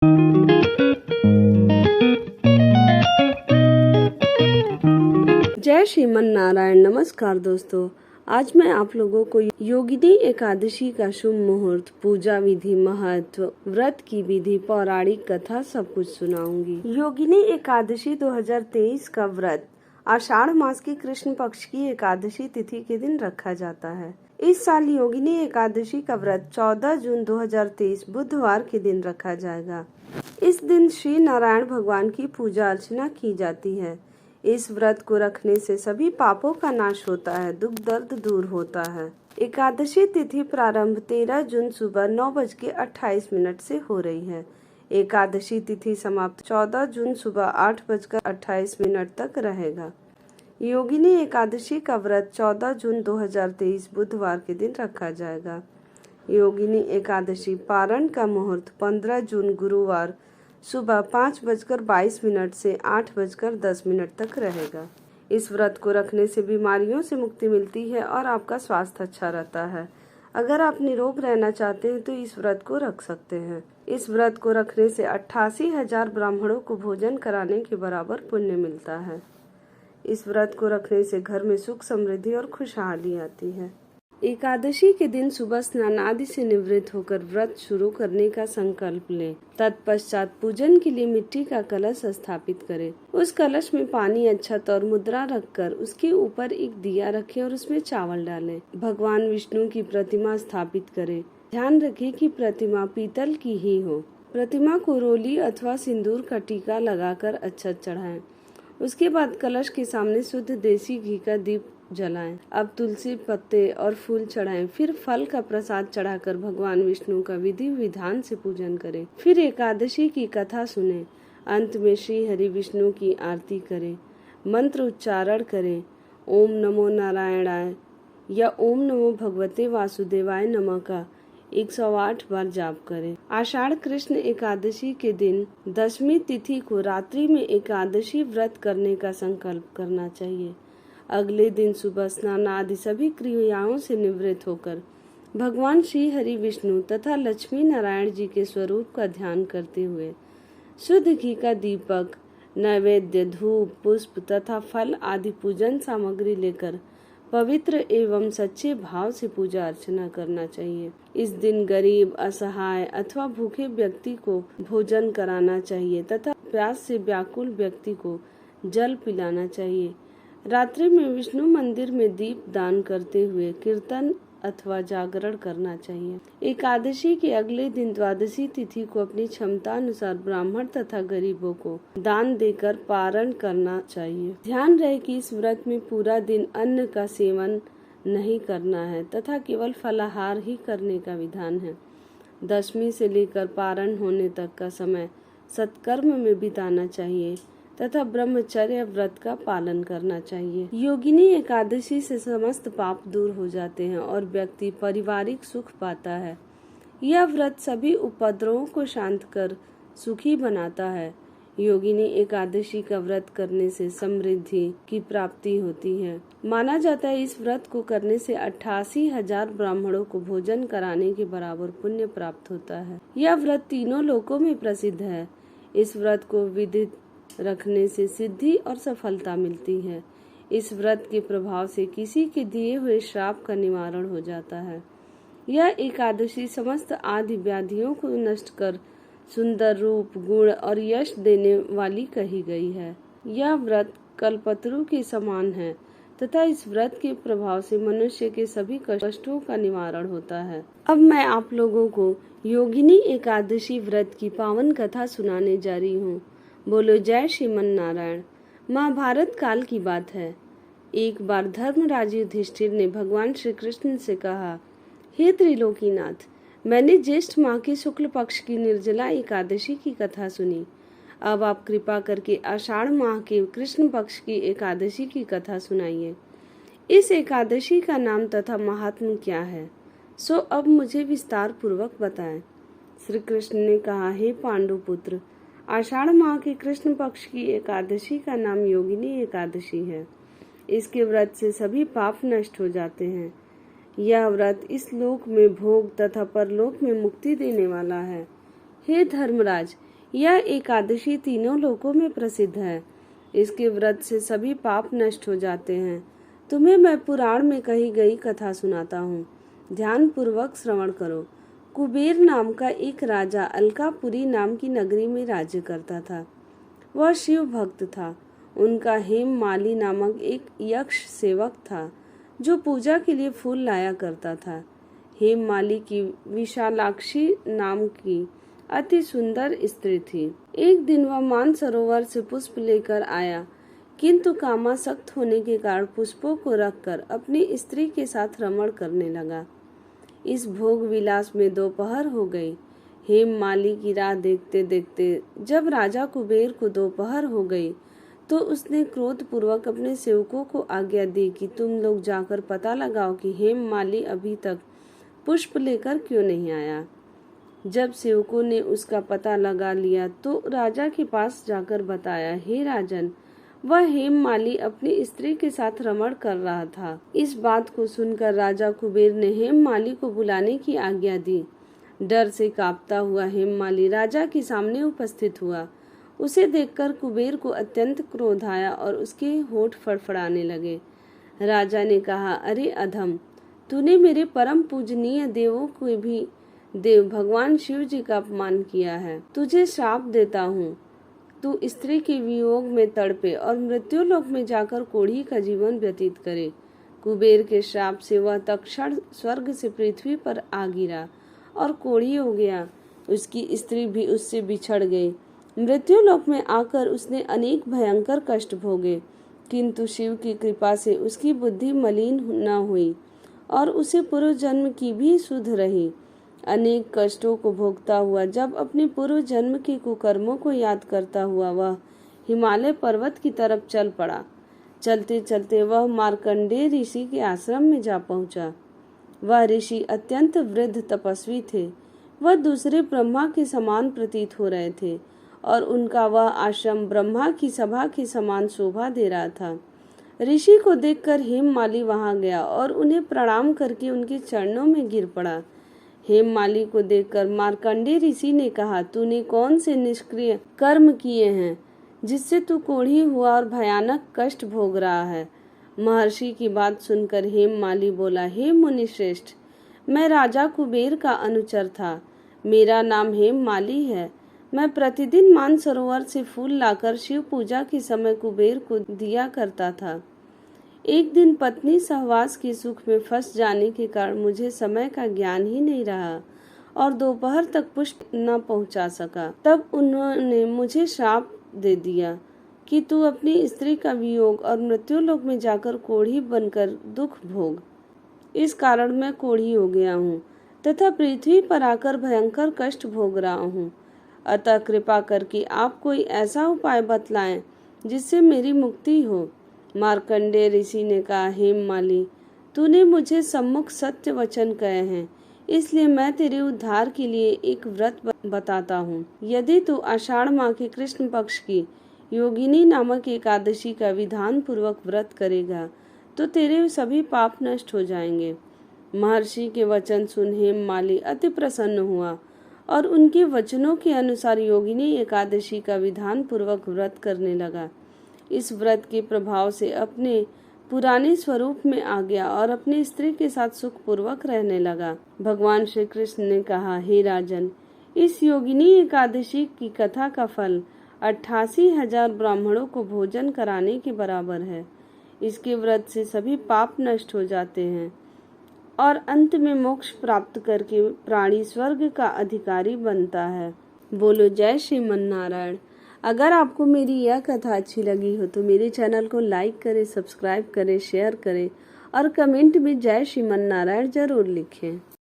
जय श्रीमन नारायण। नमस्कार दोस्तों, आज मैं आप लोगों को योगिनी एकादशी का शुभ मुहूर्त, पूजा विधि, महत्व, व्रत की विधि, पौराणिक कथा सब कुछ सुनाऊंगी। योगिनी एकादशी 2023 का व्रत आषाढ़ मास की कृष्ण पक्ष की एकादशी तिथि के दिन रखा जाता है। इस साल योगिनी एकादशी का व्रत 14 जून 2023 बुधवार के दिन रखा जाएगा। इस दिन श्री नारायण भगवान की पूजा अर्चना की जाती है। इस व्रत को रखने से सभी पापों का नाश होता है, दुख दर्द दूर होता है। एकादशी तिथि प्रारंभ 13 जून सुबह 9:28 से हो रही है। एकादशी तिथि समाप्त 14 जून सुबह 8:28 तक रहेगा। योगिनी एकादशी का व्रत 14 जून 2023 बुधवार के दिन रखा जाएगा। योगिनी एकादशी पारण का मुहूर्त 15 जून गुरुवार सुबह 5:22 से 8:10 तक रहेगा। इस व्रत को रखने से बीमारियों से मुक्ति मिलती है और आपका स्वास्थ्य अच्छा रहता है। अगर आप निरोग रहना चाहते हैं तो इस व्रत को रख सकते हैं। इस व्रत को रखने से 88,000 ब्राह्मणों को भोजन कराने के बराबर पुण्य मिलता है। इस व्रत को रखने से घर में सुख, समृद्धि और खुशहाली आती है। एकादशी के दिन सुबह स्नान आदि से निवृत्त होकर व्रत शुरू करने का संकल्प लें। तत्पश्चात पूजन के लिए मिट्टी का कलश स्थापित करें। उस कलश में पानी, अक्षत और मुद्रा रखकर उसके ऊपर एक दिया रखें और उसमें चावल डालें। भगवान विष्णु की प्रतिमा स्थापित करें। ध्यान रखें कि प्रतिमा पीतल की ही हो। प्रतिमा को रोली अथवा सिंदूर का टीका लगाकर अक्षत चढ़ाएं। उसके बाद कलश के सामने शुद्ध देसी घी का दीप जलाएं। अब तुलसी पत्ते और फूल चढ़ाएं। फिर फल का प्रसाद चढ़ाकर भगवान विष्णु का विधि विधान से पूजन करें। फिर एकादशी की कथा सुनें। अंत में श्री हरि विष्णु की आरती करें। मंत्र उच्चारण करें। ओम नमो नारायणाय या ओम नमो भगवते वासुदेवाय नमः का 108 बार जाप करें। आषाढ़ कृष्ण एकादशी के दिन 10वीं तिथि को रात्रि में एकादशी व्रत करने का संकल्प करना चाहिए। अगले दिन सुबह स्नान आदि सभी क्रियाओं से निवृत्त होकर भगवान श्री हरि विष्णु तथा लक्ष्मी नारायण जी के स्वरूप का ध्यान करते हुए शुद्ध घी का दीपक, नैवेद्य, धूप, पुष्प तथा फल आदि पूजन सामग्री लेकर पवित्र एवं सच्चे भाव से पूजा अर्चना करना चाहिए। इस दिन गरीब, असहाय अथवा भूखे व्यक्ति को भोजन कराना चाहिए तथा प्यास से व्याकुल व्यक्ति को जल पिलाना चाहिए। रात्रि में विष्णु मंदिर में दीप दान करते हुए कीर्तन अथवा जागरण करना चाहिए। एकादशी के अगले दिन द्वादशी तिथि को अपनी क्षमता अनुसार ब्राह्मण तथा गरीबों को दान देकर पारण करना चाहिए। ध्यान रहे कि इस व्रत में पूरा दिन अन्न का सेवन नहीं करना है तथा केवल फलाहार ही करने का विधान है। दशमी से लेकर पारण होने तक का समय सत्कर्म में बिताना चाहिए तथा ब्रह्मचर्य व्रत का पालन करना चाहिए। योगिनी एकादशी से समस्त पाप दूर हो जाते हैं और व्यक्ति पारिवारिक सुख पाता है। यह व्रत सभी उपद्रवों को शांत कर सुखी बनाता है। योगिनी एकादशी का व्रत करने से समृद्धि की प्राप्ति होती है। माना जाता है इस व्रत को करने से 88,000 ब्राह्मणों को भोजन कराने के बराबर पुण्य प्राप्त होता है। यह व्रत तीनों लोकों में प्रसिद्ध है। इस व्रत को विदित रखने से सिद्धि और सफलता मिलती है। इस व्रत के प्रभाव से किसी के दिए हुए श्राप का निवारण हो जाता है। यह एकादशी समस्त आदि व्याधियों को नष्ट कर सुंदर रूप, गुण और यश देने वाली कही गई है। यह व्रत कल्पतरु के समान है तथा इस व्रत के प्रभाव से मनुष्य के सभी कष्टों का निवारण होता है। अब मैं आप लोगों को योगिनी एकादशी व्रत की पावन कथा सुनाने जा रही हूँ। बोलो जय श्रीमन नारायण। महाभारत काल की बात है। एक बार धर्मराज युधिष्ठिर ने भगवान श्री कृष्ण से कहा, हे त्रिलोकीनाथ, मैंने ज्येष्ठ माह के शुक्ल पक्ष की निर्जला एकादशी की कथा सुनी। अब आप कृपा करके आषाढ़ माह के कृष्ण पक्ष की एकादशी की कथा सुनाइए। इस एकादशी का नाम तथा महात्म्य क्या है, सो अब मुझे विस्तार पूर्वक बताएं। श्री कृष्ण ने कहा, हे पांडु पुत्र, आषाढ़ माह के कृष्ण पक्ष की एकादशी का नाम योगिनी एकादशी है। इसके व्रत से सभी पाप नष्ट हो जाते हैं। यह व्रत इस लोक में भोग तथा परलोक में मुक्ति देने वाला है। हे धर्मराज, यह एकादशी तीनों लोकों में प्रसिद्ध है। इसके व्रत से सभी पाप नष्ट हो जाते हैं। तुम्हें मैं पुराण में कही गई कथा सुनाता हूँ, ध्यान पूर्वक श्रवण करो। कुबेर नाम का एक राजा अलकापुरी नाम की नगरी में राज्य करता था। वह शिव भक्त था। उनका हेममाली नामक एक यक्ष सेवक था जो पूजा के लिए फूल लाया करता था। हेममाली की विशालाक्षी नाम की अति सुंदर स्त्री थी। एक दिन वह मानसरोवर से पुष्प लेकर आया, किंतु कामासक्त होने के कारण पुष्पों को रखकर अपनी स्त्री के साथ रमण करने लगा। इस भोग विलास में दोपहर हो गई। हेममाली की राह देखते देखते जब राजा कुबेर को दोपहर हो गई तो उसने क्रोध पूर्वक अपने सेवकों को आज्ञा दी कि तुम लोग जाकर पता लगाओ कि हेममाली अभी तक पुष्प लेकर क्यों नहीं आया। जब सेवकों ने उसका पता लगा लिया तो राजा के पास जाकर बताया, हे राजन, वह हेममाली अपनी स्त्री के साथ रमण कर रहा था। इस बात को सुनकर राजा कुबेर ने हेममाली को बुलाने की आज्ञा दी। डर से कांपता हुआ हेममाली राजा के सामने उपस्थित हुआ। उसे देखकर कुबेर को अत्यंत क्रोध आया और उसके होठ फड़फड़ाने लगे। राजा ने कहा, अरे अधम, तूने मेरे परम पूजनीय देवों को भी देव भगवान शिव जी का अपमान किया है। तुझे श्राप देता हूँ, तू स्त्री के वियोग में तड़पे और मृत्युलोक में जाकर कोढ़ी का जीवन व्यतीत करे। कुबेर के श्राप से वह तत्क्षण स्वर्ग से पृथ्वी पर आ गिरा और कोढ़ी हो गया। उसकी स्त्री भी उससे बिछड़ गई। मृत्युलोक में आकर उसने अनेक भयंकर कष्ट भोगे, किंतु शिव की कृपा से उसकी बुद्धि मलिन न हुई और उसे पूर्व जन्म की भी सुध रही। अनेक कष्टों को भोगता हुआ जब अपने पूर्व जन्म के कुकर्मों को याद करता हुआ वह हिमालय पर्वत की तरफ चल पड़ा। चलते चलते वह मार्कंडेय ऋषि के आश्रम में जा पहुंचा। वह ऋषि अत्यंत वृद्ध तपस्वी थे। वह दूसरे ब्रह्मा के समान प्रतीत हो रहे थे और उनका वह आश्रम ब्रह्मा की सभा के समान शोभा दे रहा था। ऋषि को देखकर हेममाली वहां गया और उन्हें प्रणाम करके उनके चरणों में गिर पड़ा। हेममाली को देखकर मार्कंडेय ऋषि ने कहा, तूने कौन से निष्क्रिय कर्म किए हैं जिससे तू कोढ़ी हुआ और भयानक कष्ट भोग रहा है। महर्षि की बात सुनकर हेममाली बोला, हे मुनि श्रेष्ठ, मैं राजा कुबेर का अनुचर था। मेरा नाम हेममाली है। मैं प्रतिदिन मानसरोवर से फूल लाकर शिव पूजा के समय कुबेर को दिया करता था। एक दिन पत्नी सहवास के सुख में फंस जाने के कारण मुझे समय का ज्ञान ही नहीं रहा और दोपहर तक पुष्प न पहुंचा सका। तब उन्होंने मुझे श्राप दे दिया कि तू अपनी स्त्री का वियोग और मृत्युलोक में जाकर कोढ़ी बनकर दुख भोग। इस कारण मैं कोढ़ी हो गया हूँ तथा पृथ्वी पर आकर भयंकर कष्ट भोग रहा हूँ। अतः कृपा करके आप कोई ऐसा उपाय बतलाएं जिससे मेरी मुक्ति हो। मार्कंडेय ऋषि ने कहा, हेममाली, तूने मुझे सम्मुख सत्य वचन कहे हैं, इसलिए मैं तेरे उद्धार के लिए एक व्रत बताता हूँ। यदि तू आषाढ़ माह के कृष्ण पक्ष की योगिनी नामक एकादशी का विधान पूर्वक व्रत करेगा तो तेरे सभी पाप नष्ट हो जाएंगे। महर्षि के वचन सुन हेममाली अति प्रसन्न हुआ और उनके वचनों के अनुसार योगिनी एकादशी का विधान पूर्वक व्रत करने लगा। इस व्रत के प्रभाव से अपने पुराने स्वरूप में आ गया और अपनी स्त्री के साथ सुख पूर्वक रहने लगा। भगवान श्री कृष्ण ने कहा, हे राजन, इस योगिनी एकादशी की कथा का फल 88,000 ब्राह्मणों को भोजन कराने के बराबर है। इसके व्रत से सभी पाप नष्ट हो जाते हैं और अंत में मोक्ष प्राप्त करके प्राणी स्वर्ग का अधिकारी बनता है। बोलो जय श्रीमन नारायण। अगर आपको मेरी यह कथा अच्छी लगी हो तो मेरे चैनल को लाइक करें, सब्सक्राइब करें, शेयर करें और कमेंट में जय श्रीमन नारायण जरूर लिखें।